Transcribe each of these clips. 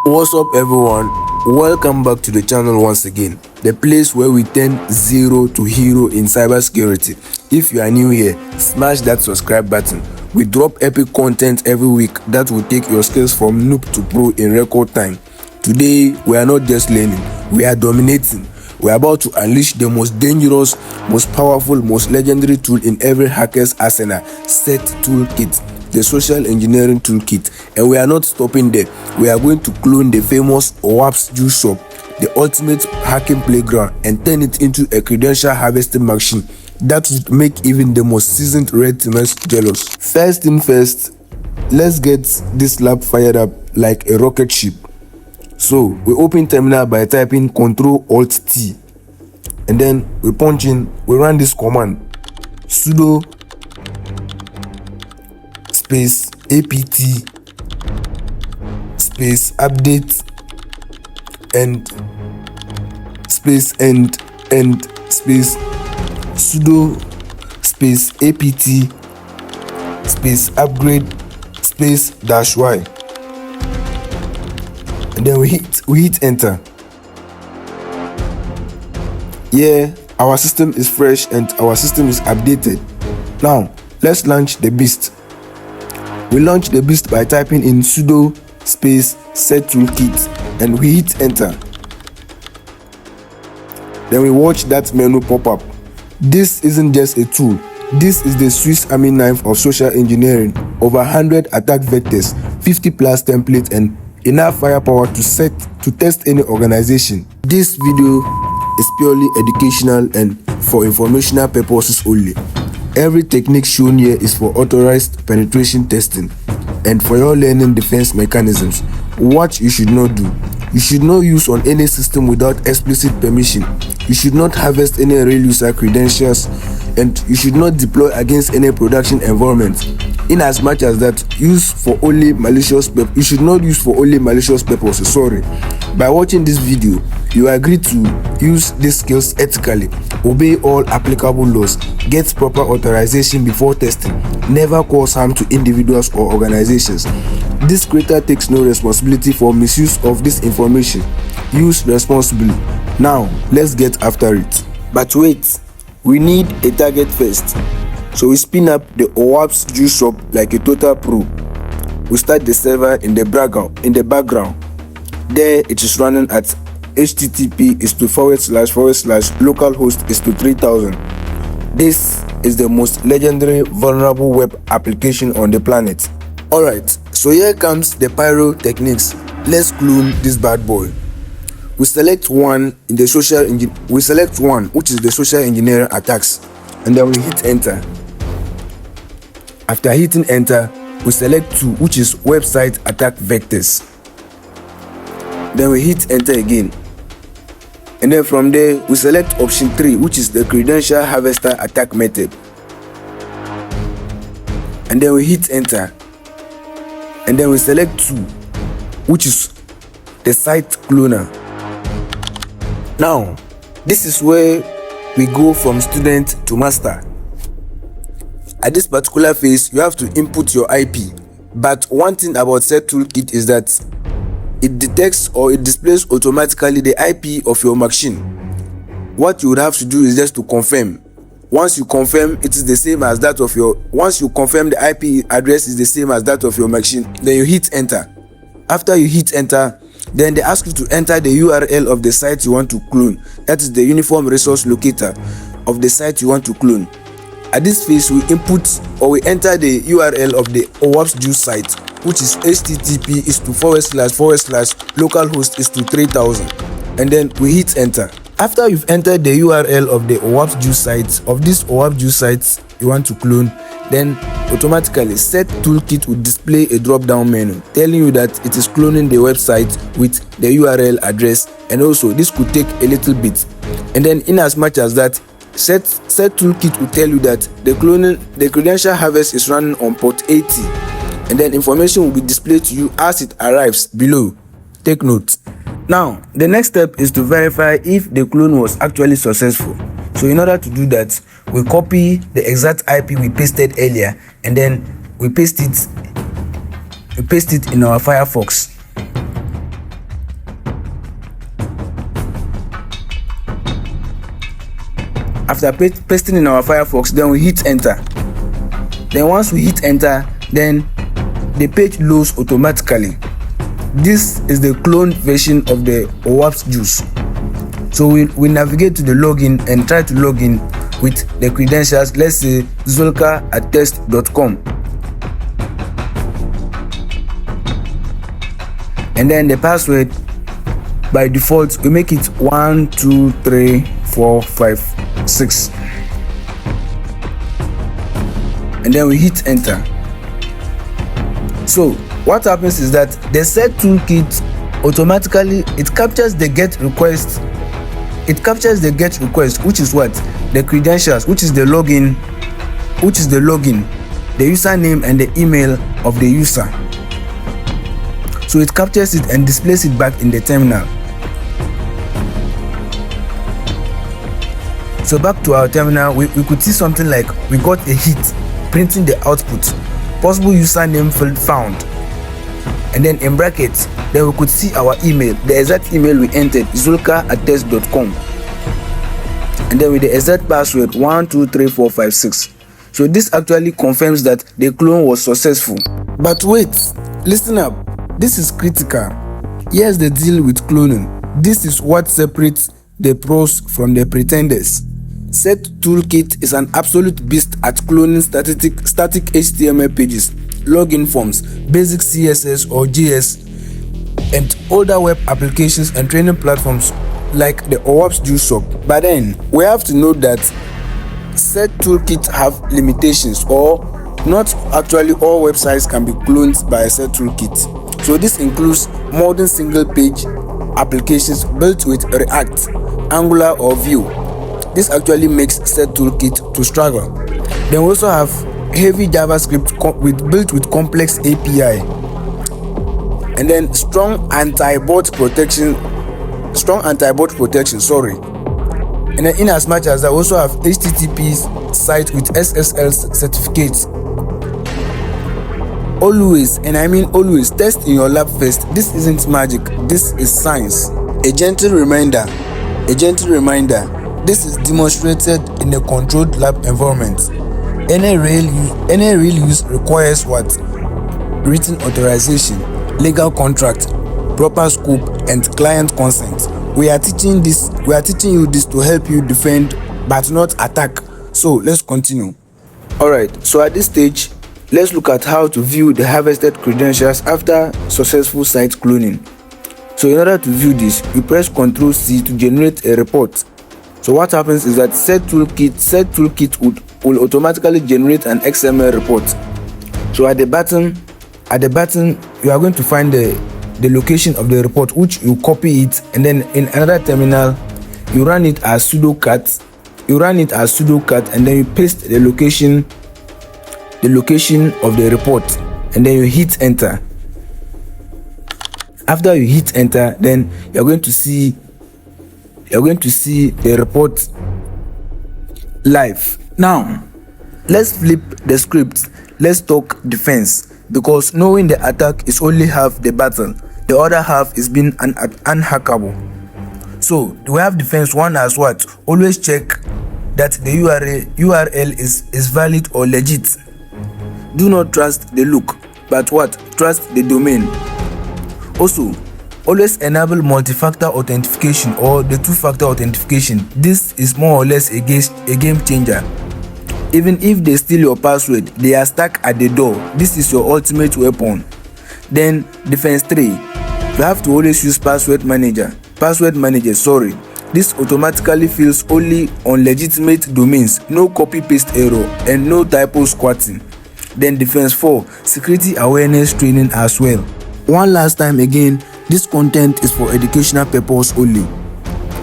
What's up everyone, welcome back to the channel once again, the place where we turn zero to hero in cybersecurity. If you are new here, smash that subscribe button. We drop epic content every week that will take your skills from noob to pro in record time. Today we are not just learning, we are dominating. We are about to unleash the most dangerous, most powerful, most legendary tool in every hacker's arsenal, SEToolkit, the social engineering toolkit. And we are not stopping there. We are going to clone the famous OWASP Juice Shop, the ultimate hacking playground, and turn it into a credential harvesting machine that would make even the most seasoned red teamers jealous. First thing first, let's get this lab fired up like a rocket ship. So we open terminal by typing Ctrl-Alt-T, and then we run this command: sudo space apt space update and space space sudo space apt space upgrade space -y, and then we hit enter. Yeah, our system is fresh and our system is updated. Now let's launch the beast. We launch the beast by typing in sudo space SEToolkit and we hit enter. Then we watch that menu pop up. This isn't just a tool, this is the Swiss Army knife of social engineering. Over 100 attack vectors, 50 plus templates, and enough firepower to test any organization. This video is purely educational and for informational purposes only. Every technique shown here is for authorized penetration testing and for your learning defense mechanisms. What you should not do: you should not use on any system without explicit permission. You should not harvest any real user credentials, and you should not deploy against any production environment. In as much as that, you should not use for only malicious purposes. By watching this video, you agree to use these skills ethically, obey all applicable laws, get proper authorization before testing, never cause harm to individuals or organizations. This creator takes no responsibility for misuse of this information. Use responsibly. Now let's get after it. But wait, we need a target first. So we spin up the OWASP Juice Shop like a total pro. We start the server in the background. There it is running at http://localhost:3000. This is the most legendary vulnerable web application on the planet. Alright, so here comes the pyro techniques. Let's clone this bad boy. We select one, which is the social engineering attacks, and then we hit enter. After hitting enter, we select 2, which is website attack vectors. Then we hit enter again, and then from there we select option 3, which is the credential harvester attack method, and then we hit enter, and then we select 2, which is the site cloner. Now this is where we go from student to master. At this particular phase, you have to input your IP, but one thing about SEToolkit is that it detects or it displays automatically the IP of your machine. What you would have to do is just to confirm. Once you confirm it is the same as that of your, once you confirm the IP address is the same as that of your machine, then you hit enter. After you hit enter, then they ask you to enter the URL of the site you want to clone. That is the uniform resource locator of the site you want to clone. At this phase, we enter the URL of the OWASP Juice site, which is http://localhost:3000, and then we hit enter. After you've entered the URL of the OWASP Juice site, of this OWASP Juice sites you want to clone, then automatically SEToolkit will display a drop-down menu telling you that it is cloning the website with the URL address, and also this could take a little bit. And then in as much as that, SEToolkit will tell you that the credential harvest is running on port 80, and then information will be displayed to you as it arrives below. Take note. Now the next step is to verify if the clone was actually successful. So in order to do that, we copy the exact IP we pasted earlier, and then we paste it in our Firefox. after pasting in our Firefox, then we hit enter. Then once we hit enter, then the page loads automatically. This is the cloned version of the OWASP Juice. So we navigate to the login and try to log in with the credentials. Let's say zulka@test.com, and then the password, by default we make it 1 2 3 4 5 6, and then we hit enter. So what happens is that the SEToolkit automatically captures the get request. It captures the get request, which is what? The credentials, which is the login, the username and the email of the user. So it captures it and displays it back in the terminal. So back to our terminal, we could see something like we got a hit printing the output, possible username field found, and then in brackets, then we could see our email, the exact email we entered, zulka@test.com, and then with the exact password 1 2 3 4 5 6. So this actually confirms that the clone was successful. But wait, listen up, this is critical. Here's the deal with cloning. This is what separates the pros from the pretenders. SEToolkit is an absolute beast at cloning static HTML pages, login forms, basic CSS or JS, and older web applications and training platforms like the OWASP Juice Shop. But then we have to note that SEToolkit have limitations, or not actually all websites can be cloned by SEToolkit. So this includes modern single page applications built with React, Angular or Vue. This actually makes SEToolkit to struggle. Then we also have heavy JavaScript built with complex API, and then strong anti-bot protection. And then in as much as I also have HTTP site with SSL certificates. Always, and I mean always, test in your lab first. This isn't magic, this is science. A gentle reminder, this is demonstrated in a controlled lab environment. Any real use requires what? Written authorization, legal contract, proper scope, and client consent. We are teaching you this to help you defend but not attack. So let's continue. Alright, so at this stage, let's look at how to view the harvested credentials after successful site cloning. So in order to view this, you press Ctrl+C to generate a report. So what happens is that SEToolkit will automatically generate an XML report. So at the bottom, you are going to find the location of the report, which you copy it, and then in another terminal, you run it as sudo cat, and then you paste the location of the report, and then you hit enter. After you hit enter, then you're going to see the report live. Now let's flip the script. Let's talk defense, because knowing the attack is only half the battle, the other half is being unhackable. So we have defense. One as what? Always check that the URL is valid or legit. Do not trust the look, but what? Trust the domain. Also, always enable multi-factor authentication or the two-factor authentication. This is more or less a game changer. Even if they steal your password, they are stuck at the door. This is your ultimate weapon. Then defense 3, you have to always use password manager. This automatically fills only on legitimate domains, no copy paste error, and no typo squatting. Then defense 4, security awareness training as well. One last time again, this content is for educational purpose only.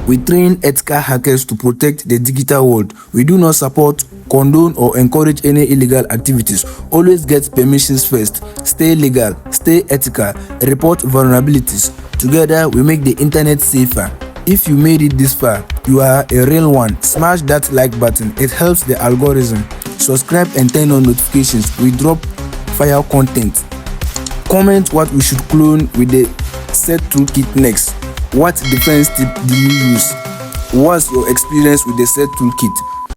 We train ethical hackers to protect the digital world. We do not support, condone, or encourage any illegal activities. Always get permissions first. Stay legal, stay ethical, report vulnerabilities. Together, we make the internet safer. If you made it this far, you are a real one. Smash that like button. It helps the algorithm. Subscribe and turn on notifications. We drop fire content. Comment what we should clone with the SEToolkit next. What defense tip do you use? What's your experience with the SEToolkit?